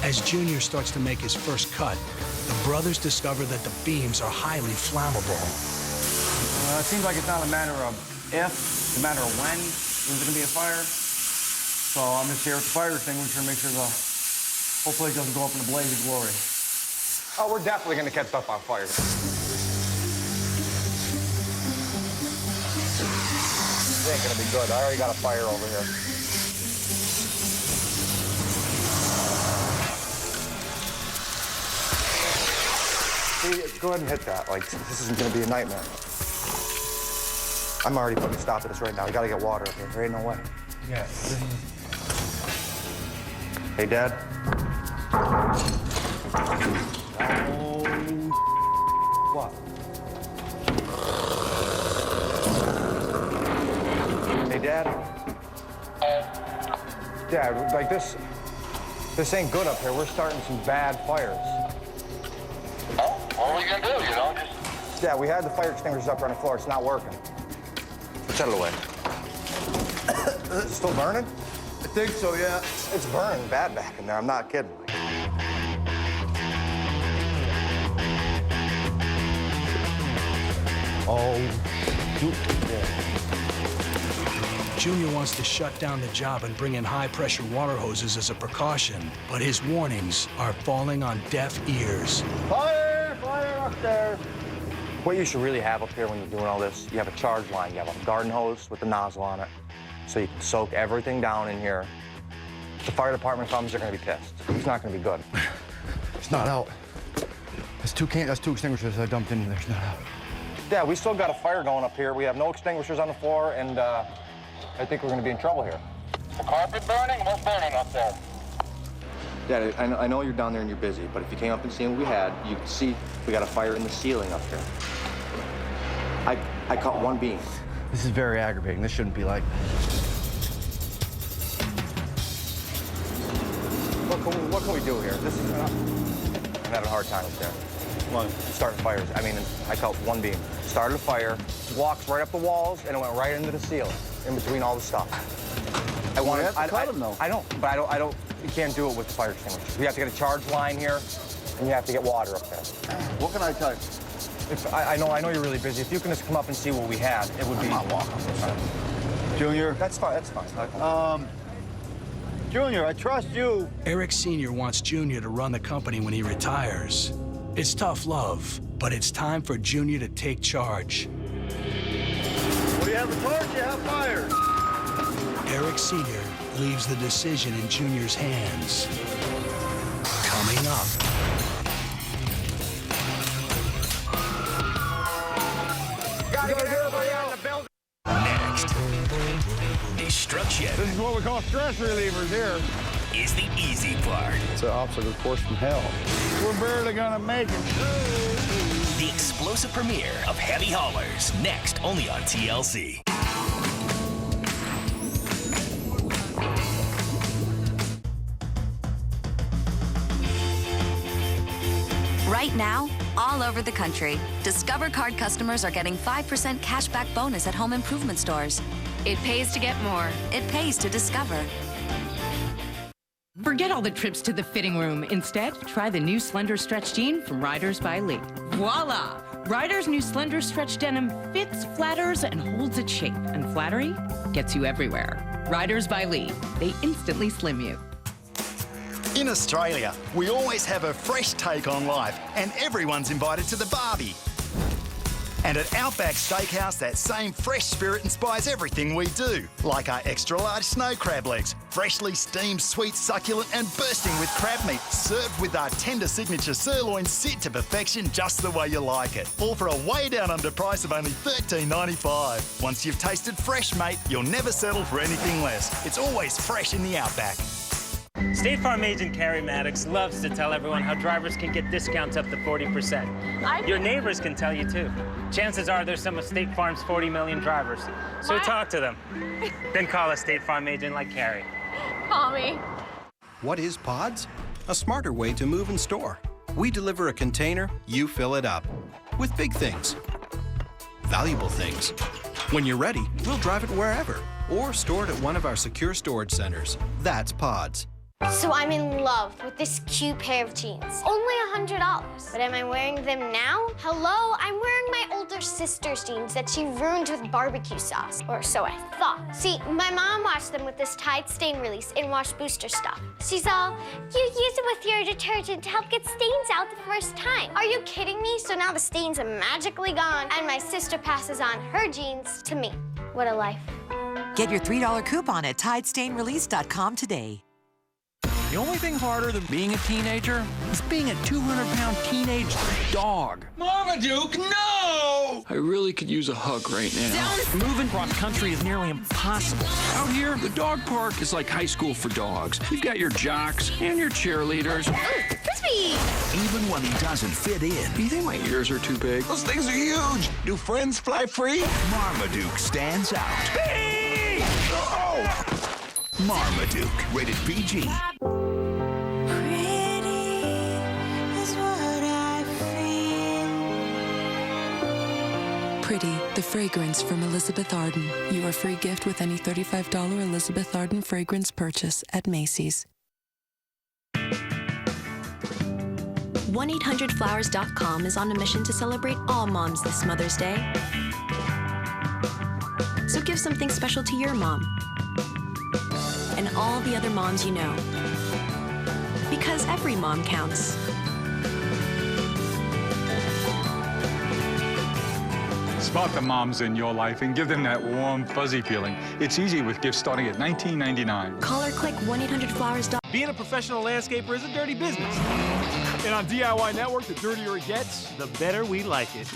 As Junior starts to make his first cut, the brothers discover that the beams are highly flammable.
It seems like it's not a matter of if, it's a matter of when there's going to be a fire. So I'm just here with the fire extinguisher to make sure the whole place doesn't go up in a blaze of glory. Oh, we're definitely going to catch stuff on fire. This ain't gonna be good. I already got a fire over here. See, go ahead and hit that. Like, this isn't gonna be a nightmare. I'm already putting a stop to this right now. We gotta get water up here. There ain't no way. Yeah. Hey, Dad. Oh, what? Hey, Dad. Dad, like this ain't good up here. We're starting some bad fires.
Oh, what are we gonna do, you know?
Yeah, we had the fire extinguishers up on the floor. It's not working. Put that away. Is it still burning?
I think so, yeah.
It's burning bad back in there. I'm not kidding. Oh, yeah.
Junior wants to shut down the job and bring in high-pressure water hoses as a precaution, but his warnings are falling on deaf ears.
Fire! Fire up there! What you should really have up here when you're doing all this, you have a charge line. You have a garden hose with the nozzle on it, so you can soak everything down in here. If the fire department comes, they're gonna be pissed. It's not gonna be good.
It's not out. That's two extinguishers I dumped in there. It's not out.
Yeah, we still got a fire going up here. We have no extinguishers on the floor, and I think we're gonna be in trouble here.
The carpet burning? What's burning up there?
Dad, I know you're down there and you're busy, but if you came up and seen what we had, you could see we got a fire in the ceiling up here. I caught one beam.
This is very aggravating. This shouldn't be like
What can we do here? This is I'm having a hard time up there. What? Starting fires. I mean, I caught one beam. Started a fire, walks right up the walls, and it went right into the ceiling, in between all the stuff.
We have to cut them, though.
I don't. You can't do it with the fire extinguishers. We have to get a charge line here, and you have to get water up there.
What can I type?
I know you're really busy. If you can just come up and see what we had, it would be.
I'm not walking. Junior?
That's fine. That's fine.
Junior, I trust you.
Eric Sr. wants Junior to run the company when he retires. It's tough love, but it's time for Junior to take charge.
Well, you have a torch, you have fire.
Eric Sr. leaves the decision in Junior's hands. Coming up.
Gotta get everybody out of the building.
Next, destruction.
This is what we call stress relievers here.
Is the easy part.
It's an obstacle course from hell. We're barely gonna make it.
The explosive premiere of Heavy Haulers, next only on TLC.
Right now, all over the country, Discover Card customers are getting 5% cashback bonus at home improvement stores.
It pays to get more.
It pays to discover.
Forget all the trips to the fitting room. Instead, try the new Slender Stretch Jean from Riders by Lee. Voila! Riders' new Slender Stretch denim fits, flatters, and holds its shape. And flattery gets you everywhere. Riders by Lee. They instantly slim you.
In Australia, we always have a fresh take on life, and everyone's invited to the barbie. And at Outback Steakhouse, that same fresh spirit inspires everything we do, like our extra-large snow crab legs, freshly steamed, sweet, succulent and bursting with crab meat, served with our tender signature sirloin sit to perfection just the way you like it. All for a way down under price of only $13.95. Once you've tasted fresh, mate, you'll never settle for anything less. It's always fresh in the Outback.
State Farm agent Carrie Maddox loves to tell everyone how drivers can get discounts up to 40%. Your neighbors can tell you too. Chances are there's some of State Farm's 40 million drivers. So talk to them. Then call a State Farm agent like Carrie.
Call me.
What is Pods? A smarter way to move and store. We deliver a container, you fill it up. With big things. Valuable things. When you're ready, we'll drive it wherever. Or store it at one of our secure storage centers. That's Pods.
So I'm in love with this cute pair of jeans. Only $100. But am I wearing them now? Hello, I'm wearing my older sister's jeans that she ruined with barbecue sauce. Or so I thought. See, my mom washed them with this Tide stain release and wash booster stuff. She's all, you use it with your detergent to help get stains out the first time. Are you kidding me? So now the stains are magically gone and my sister passes on her jeans to me. What a life.
Get your $3 coupon at TideStainRelease.com today.
The only thing harder than being a teenager is being a 200-pound teenage dog.
Marmaduke, no!
I really could use a hug right now. Moving cross country is nearly impossible. Out here, the dog park is like high school for dogs. You've got your jocks and your cheerleaders.
Oh, Frisbee!
Even when he doesn't fit in.
Do you think my ears are too big?
Those things are huge. Do friends fly free? Marmaduke stands out. Hey! Oh! Marmaduke, rated PG.
Pretty, the fragrance from Elizabeth Arden. Your free gift with any $35 Elizabeth Arden fragrance purchase at Macy's.
1-800-Flowers.com is on a mission to celebrate all moms this Mother's Day. So give something special to your mom and all the other moms you know. Because every mom counts.
Spot the moms in your life and give them that warm, fuzzy feeling. It's easy with gifts starting at $19.99.
Call or click 1-800-Flowers.
Being a professional landscaper is a dirty business. And on DIY Network, the dirtier it gets, the better we like it.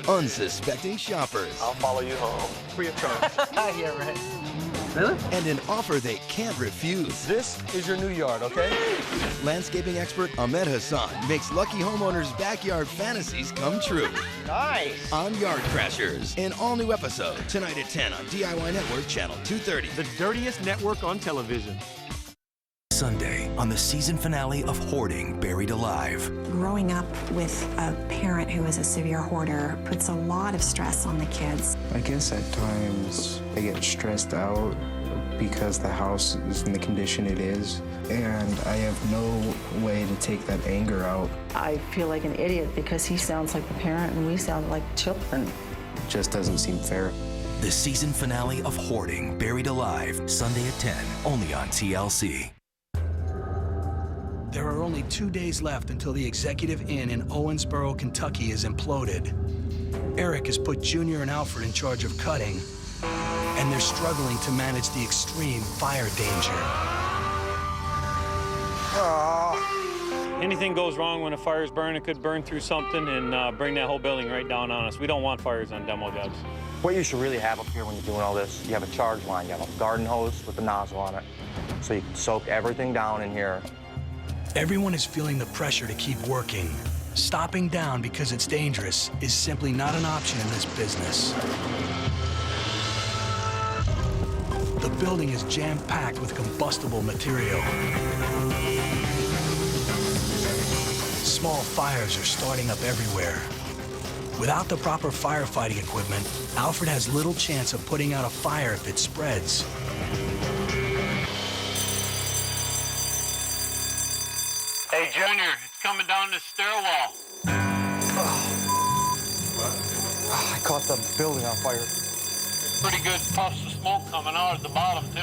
Unsuspecting shoppers.
I'll follow you home. Free of charge.
Yeah, right.
Really? And an offer they can't refuse.
This is your new yard, okay?
Landscaping expert Ahmed Hassan makes lucky homeowners' backyard fantasies come true.
Nice.
On Yard Crashers, an all-new episode tonight at 10 on DIY Network, Channel 230.
The dirtiest network on television.
Sunday on the season finale of Hoarding Buried Alive.
Growing up with a parent who is a severe hoarder puts a lot of stress on the kids.
I guess at times I get stressed out because the house is in the condition it is, and I have no way to take that anger out.
I feel like an idiot because he sounds like the parent and we sound like children.
It just doesn't seem fair.
The season finale of Hoarding Buried Alive, Sunday at 10, only on TLC.
There are only 2 days left until the Executive Inn in Owensboro, Kentucky is imploded. Eric has put Junior and Alfred in charge of cutting, and they're struggling to manage the extreme fire danger.
Anything goes wrong when a fire's burning, it could burn through something and bring that whole building right down on us. We don't want fires on demo jobs.
What you should really have up here when you're doing all this, you have a charge line. You have a garden hose with a nozzle on it, so you can soak everything down in here.
Everyone is feeling the pressure to keep working. Stopping down because it's dangerous is simply not an option in this business. The building is jam-packed with combustible material. Small fires are starting up everywhere. Without the proper firefighting equipment, Alfred has little chance of putting out a fire if it spreads.
Junior, it's coming down the stairwell.
I caught the building on fire.
Pretty good puffs of smoke coming out at the bottom, too.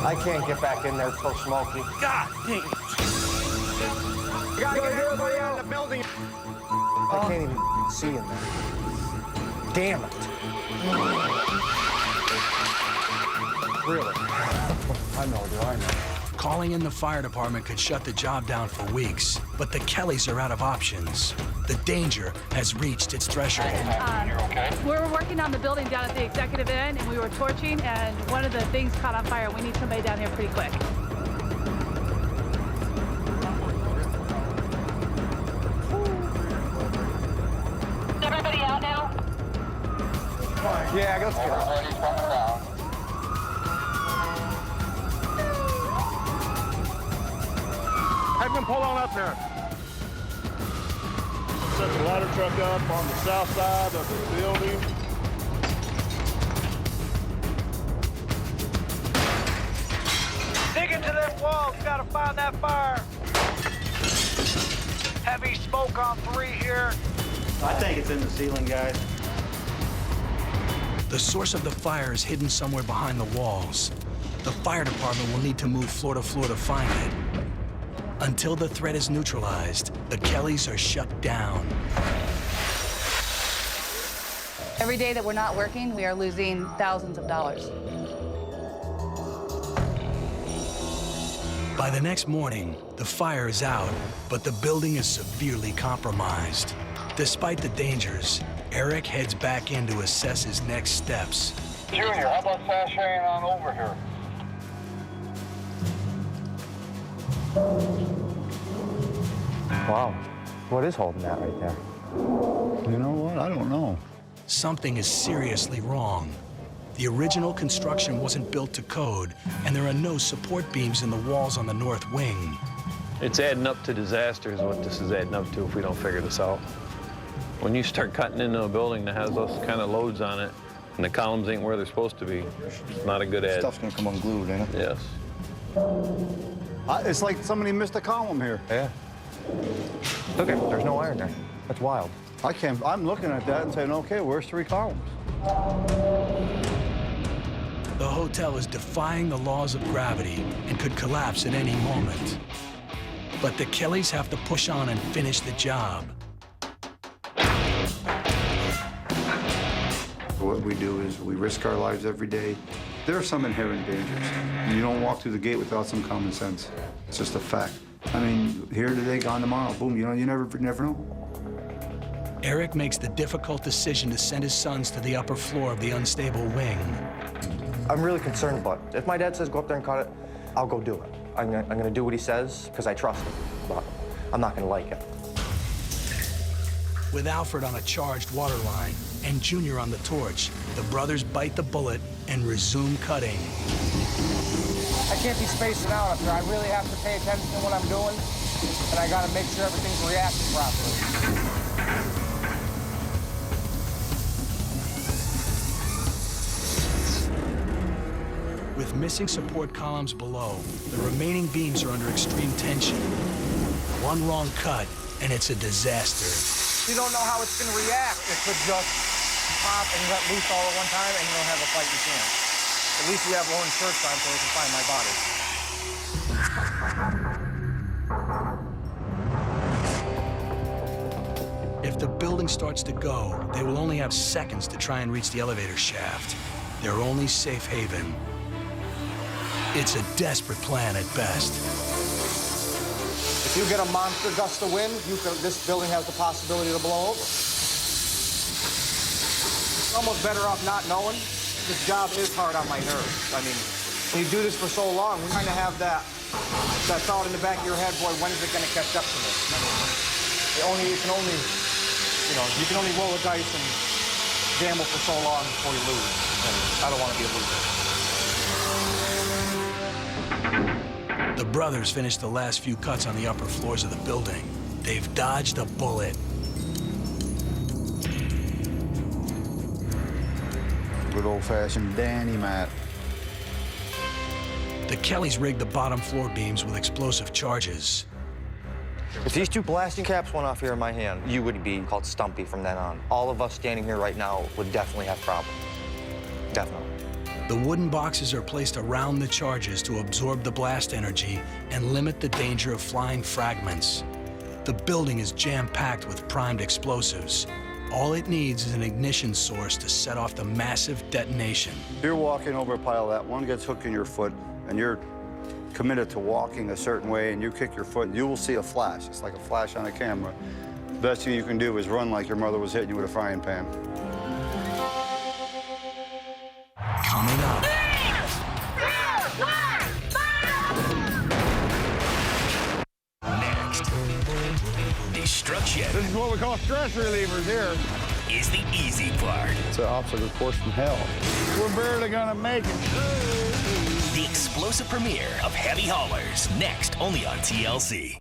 I can't get back in there, it's so smoky.
God dang it.
You gotta get everybody out of the building. I can't even see in there. Damn it. Really? I know, dude, I know.
Calling in the fire department could shut the job down for weeks, but the Kellys are out of options. The danger has reached its threshold.
We're working on the building down at the executive end, and we were torching, and one of the things caught on fire. We need somebody down here pretty quick.
Is everybody out now?
Yeah, let's go.
Everybody's coming down.
Have them pull on up there. Set the ladder truck up on the south side of the building. Dig into that wall, gotta find that fire. Heavy smoke on 3 here.
I think it's in the ceiling, guys.
The source of the fire is hidden somewhere behind the walls. The fire department will need to move floor to floor to find it. Until the threat is neutralized, the Kellys are shut down.
Every day that we're not working, we are losing thousands of dollars.
By the next morning, the fire is out, but the building is severely compromised. Despite the dangers, Eric heads back in to assess his next steps.
Junior, how about sashaying on over here?
Wow. What is holding that right there?
You know what? I don't know.
Something is seriously wrong. The original construction wasn't built to code, and there are no support beams in the walls on the north wing.
It's adding up to disaster is what this is adding up to if we don't figure this out. When you start cutting into a building that has those kind of loads on it, and the columns ain't where they're supposed to be, it's not a good ad.
Stuff's gonna come unglued, ain't it?
Yes.
It's like somebody missed a column here.
Yeah. Look at there's no iron there. That's wild.
I'm looking at that and saying, okay, where's 3 columns?
The hotel is defying the laws of gravity and could collapse at any moment. But the Kellys have to push on and finish the job.
What we do is we risk our lives every day. There are some inherent dangers. You don't walk through the gate without some common sense. It's just a fact. I mean, here today, gone tomorrow. Boom, you know, you never know.
Eric makes the difficult decision to send his sons to the upper floor of the unstable wing.
I'm really concerned about it. If my dad says go up there and cut it, I'll go do it. I'm gonna do what he says because I trust him, but I'm not gonna like it.
With Alfred on a charged water line and Junior on the torch, the brothers bite the bullet and resume cutting.
I can't be spacing out up there. I really have to pay attention to what I'm doing, and I gotta make sure everything's reacting properly.
With missing support columns below, the remaining beams are under extreme tension. One wrong cut, and it's a disaster.
You don't know how it's gonna react. It could just pop and let loose all at one time, and you'll have a fighting chance. At least we have orange shirts on so we can find my body.
If the building starts to go, they will only have seconds to try and reach the elevator shaft. Their only safe haven. It's a desperate plan at best.
If you get a monster gust of wind, this building has the possibility to blow over. Almost better off not knowing. This job is hard on my nerves. I mean, when you do this for so long, we kind of have that thought in the back of your head, boy, when is it going to catch up to me? I mean, you can only roll the dice and gamble for so long before you lose. And I don't want to be a loser.
The brothers finish the last few cuts on the upper floors of the building. They've dodged a bullet.
Good old-fashioned Danny Matt.
The Kellys rigged the bottom floor beams with explosive charges.
If these 2 blasting caps went off here in my hand, you would be called Stumpy from then on. All of us standing here right now would definitely have problems. Definitely.
The wooden boxes are placed around the charges to absorb the blast energy and limit the danger of flying fragments. The building is jam-packed with primed explosives. All it needs is an ignition source to set off the massive detonation.
You're walking over a pile that one gets hooked in your foot, and you're committed to walking a certain way, and you kick your foot, you will see a flash. It's like a flash on a camera. The best thing you can do is run like your mother was hitting you with a frying pan.
Coming up.
Next, destruction.
This is what we call stress relievers here.
Is the easy part.
It's an obstacle course from hell.
We're barely gonna make it.
The explosive premiere of Heavy Haulers, next only on TLC.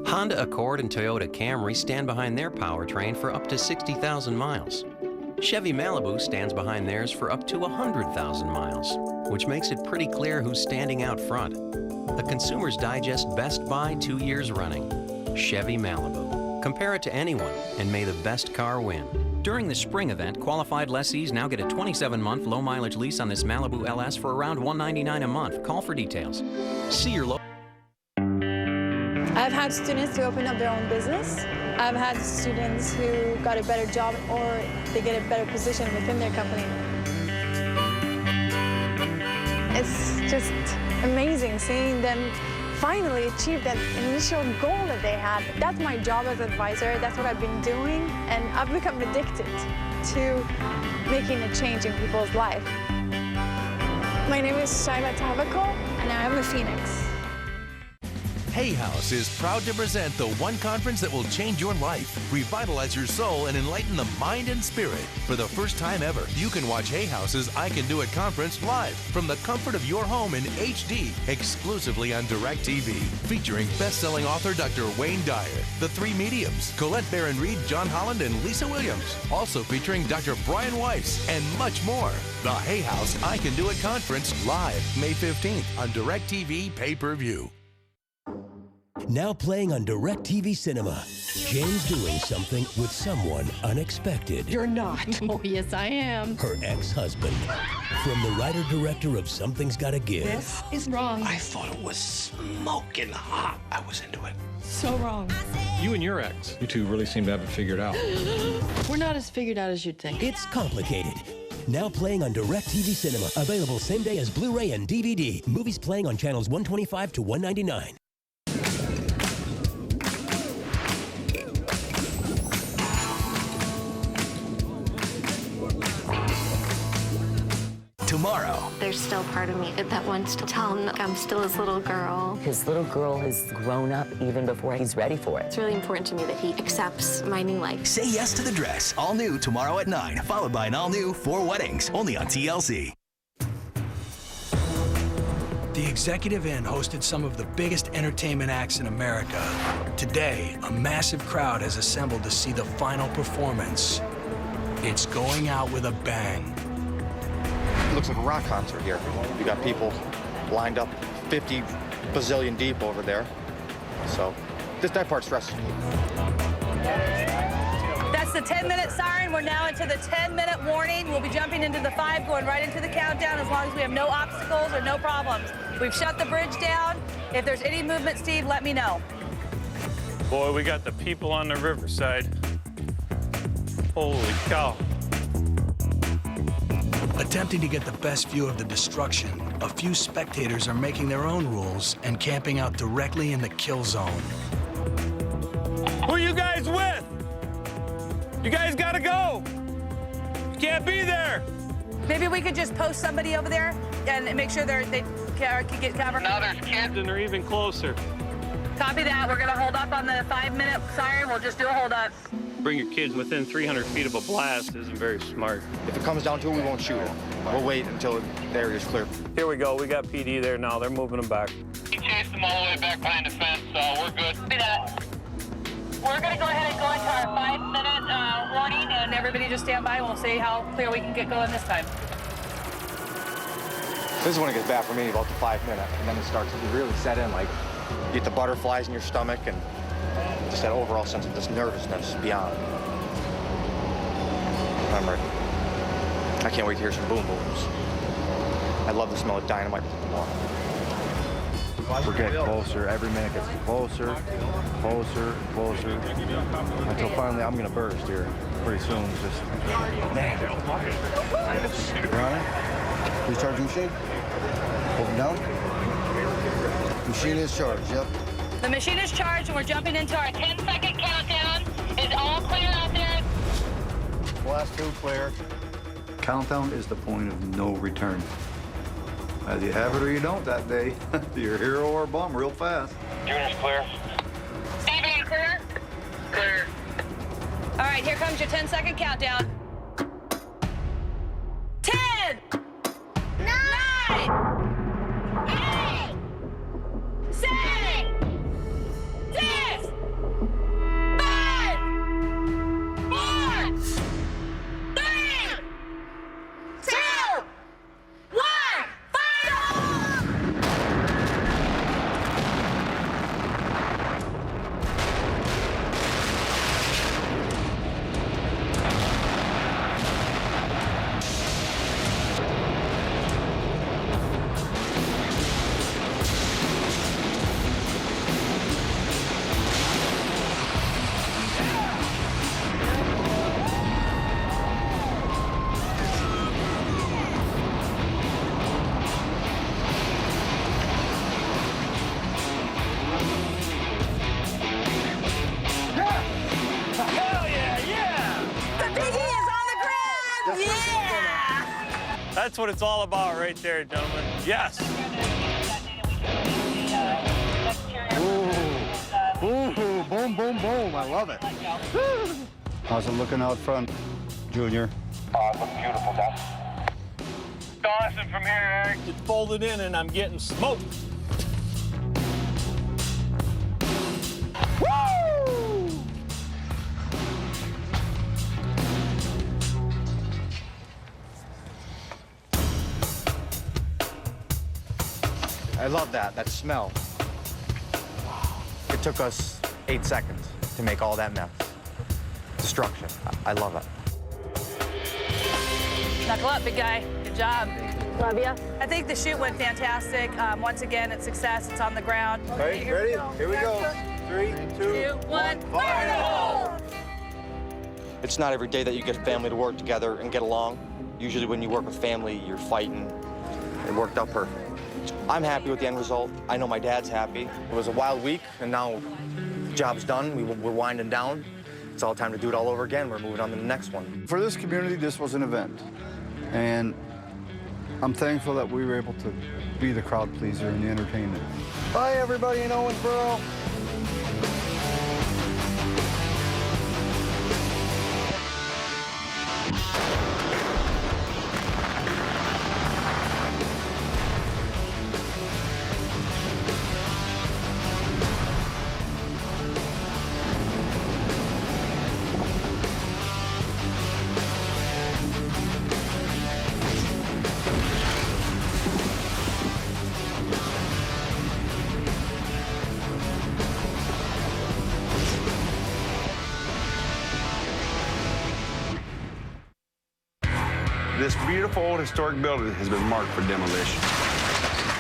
Honda Accord and Toyota Camry stand behind their powertrain for up to 60,000 miles. Chevy Malibu stands behind theirs for up to 100,000 miles, which makes it pretty clear who's standing out front. A Consumer's Digest Best Buy 2 years running. Chevy Malibu. Compare it to anyone, and may the best car win. During the spring event, qualified lessees now get a 27-month low-mileage lease on this Malibu LS for around $199 a month. Call for details. See your local.
I've had students who open up their own business. I've had students who got a better job or they get a better position within their company. It's just amazing seeing them finally achieve that initial goal that they had. That's my job as an advisor. That's what I've been doing, and I've become addicted to making a change in people's life. My name is Shaiva Tavakol, and I am a Phoenix.
Hay House is proud to present the one conference that will change your life, revitalize your soul, and enlighten the mind and spirit. For the first time ever, you can watch Hay House's I Can Do It conference live from the comfort of your home in HD, exclusively on DirecTV. Featuring best-selling author Dr. Wayne Dyer, The Three Mediums, Colette Baron-Reed, John Holland, and Lisa Williams. Also featuring Dr. Brian Weiss, and much more. The Hay House I Can Do It conference live May 15th on DirecTV pay-per-view.
Now playing on DirecTV Cinema. Jane's doing something with someone unexpected.
You're not. Oh, yes, I am.
Her ex-husband. From the writer-director of Something's Gotta Give.
This is wrong.
I thought it was smoking hot. I was into it.
So wrong.
You and your ex, you two really seem to have it figured out.
We're not as figured out as you'd think.
It's complicated. Now playing on DirecTV Cinema. Available same day as Blu-ray and DVD. Movies playing on channels 125 to 199.
Tomorrow.
There's still part of me that wants to tell him that I'm still his little girl.
His little girl has grown up even before he's ready for it.
It's really important to me that he accepts my new life.
Say Yes to the Dress, all new tomorrow at 9, followed by an all new 4 Weddings, only on TLC.
The Executive Inn hosted some of the biggest entertainment acts in America. Today, a massive crowd has assembled to see the final performance. It's going out with a bang.
It looks like a rock concert here. You got people lined up 50 bazillion deep over there. So that part stresses me.
That's the 10-minute siren. We're now into the 10-minute warning. We'll be jumping into the 5, going right into the countdown as long as we have no obstacles or no problems. We've shut the bridge down. If there's any movement, Steve, let me know.
Boy, we got the people on the riverside. Holy cow.
Attempting to get the best view of the destruction, a few spectators are making their own rules and camping out directly in the kill zone.
Who are you guys with? You guys gotta go. You can't be there.
Maybe we could just post somebody over there and make sure they can get covered.
Now there's kids and they're even closer.
Copy that. We're gonna hold up on the 5-minute siren. We'll just do a hold up.
Bring your kids within 300 feet of a blast isn't very smart.
If it comes down to it, we won't shoot them. We'll wait until the area's clear.
Here we go. We got PD there now. They're moving them back.
We chased them all the way back behind the fence, so we're good.
Copy that. We're gonna go ahead and go into our 5-minute warning, and everybody just stand by and we'll see how clear we can get going this time.
This is when it gets bad for me, about the 5 minute, and then it starts to really set in, like, you get the butterflies in your stomach and just that overall sense of this nervousness beyond. I'm ready. I can't wait to hear some boom booms. I love the smell of dynamite more.
We're getting closer. Every minute gets closer, closer, closer, until finally I'm gonna burst here pretty soon. It's just, man. You're on it? Recharge the machine? Open down? Machine is charged, yep.
The machine is charged and we're jumping into our 10-second countdown. Is all clear out there?
Last two clear. Countdown is the point of no return. Either you have it or you don't that day. You're a hero or a bum real fast.
Junior's clear.
Steven, clear? Clear. All right, here comes your 10-second countdown. 10, 9, 8, 7, 6, 5, 4, 3, 2, 1.
That's what it's all about right there, gentlemen. Yes.
Ooh, ooh, boom, boom, boom. I love it. How's it looking out front, Junior?
Looks beautiful, Doc.
Awesome from here, Eric. It's folded in and I'm getting smoked.
Woo!
I love that smell. It took us 8 seconds to make all that mess. Destruction. I love it.
Knuckle up, big guy. Good job.
Love ya.
I think the shoot went fantastic. Once again, it's success. It's on the ground.
All right, ready? Here we go. 3, 2,
1, fire in the hole!
It's not every day that you get a family to work together and get along. Usually when you work with family, you're fighting. It worked out perfect. I'm happy with the end result. I know my dad's happy. It was a wild week, and now the job's done. We're winding down. It's all time to do it all over again. We're moving on to the next one.
For this community, this was an event. And I'm thankful that we were able to be the crowd pleaser and the entertainment. Bye, everybody in Owensboro.
This beautiful old historic building has been marked for demolition,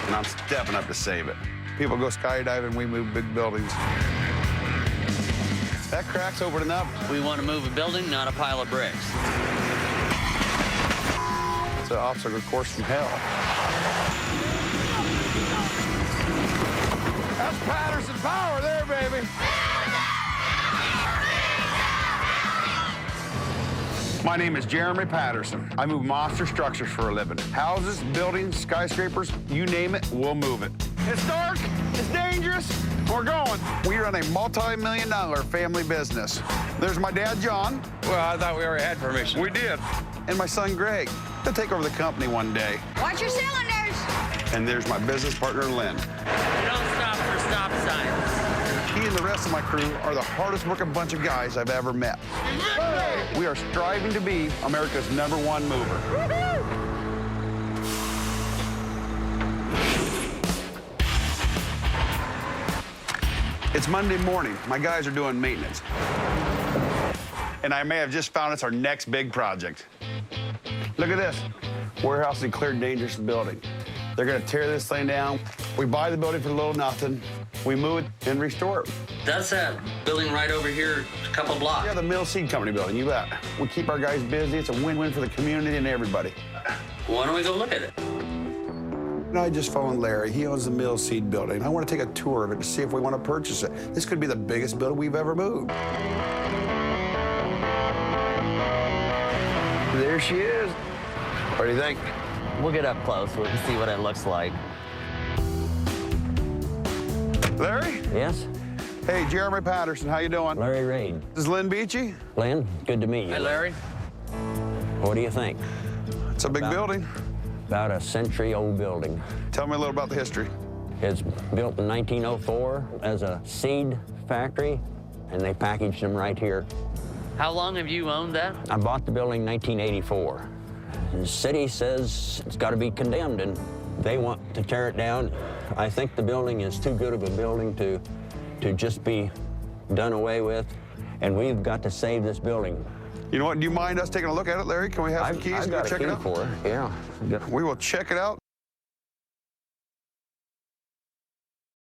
and I'm stepping up to save it. People go skydiving, we move big buildings. That crack's opening up.
We want to move a building, not a pile of bricks.
It's an obstacle course from hell.
That's Patterson power there, baby.
My name is Jeremy Patterson. I move monster structures for a living. Houses, buildings, skyscrapers, you name it, we'll move it. It's dark, it's dangerous, we're going. We run a multi-million-dollar family business. There's my dad, John.
Well, I thought we already had permission.
We did. And my son, Greg. They'll take over the company one day.
Watch your cylinders!
And there's my business partner, Lynn.
We don't stop for stop signs.
He and the rest of my crew are the hardest working bunch of guys I've ever met. We are striving to be America's #1 mover. It's Monday morning. My guys are doing maintenance. And I may have just found it's our next big project. Look at this. Warehouse and cleared dangerous building. They're gonna tear this thing down. We buy the building for little nothing. We move it and restore it.
That's that building right over here, a couple blocks.
Yeah, the Mill Seed Company building, you bet. We keep our guys busy. It's a win-win for the community and everybody.
Why don't we go look at it?
And I just phoned Larry. He owns the Mill Seed building. I want to take a tour of it to see if we want to purchase it. This could be the biggest building we've ever moved. There she is. What do you think?
We'll get up close. We can see what it looks like.
Larry?
Yes?
Hey, Jeremy Patterson, how you doing?
Larry Reid.
This is Lynn Beachy.
Lynn, good to meet you.
Hey, Larry.
What do you think?
It's a big building.
About a century-old building.
Tell me a little about the history.
It's built in 1904 as a seed factory, and they packaged them right here.
How long have you owned that?
I bought the building in 1984. The city says it's got to be condemned, and they want to tear it down. I think the building is too good of a building to just be done away with, and we've got to save this building.
You know what? Do you mind us taking a look at it, Larry? Can we have some keys and go check it out?
For it. Yeah.
We will check it out.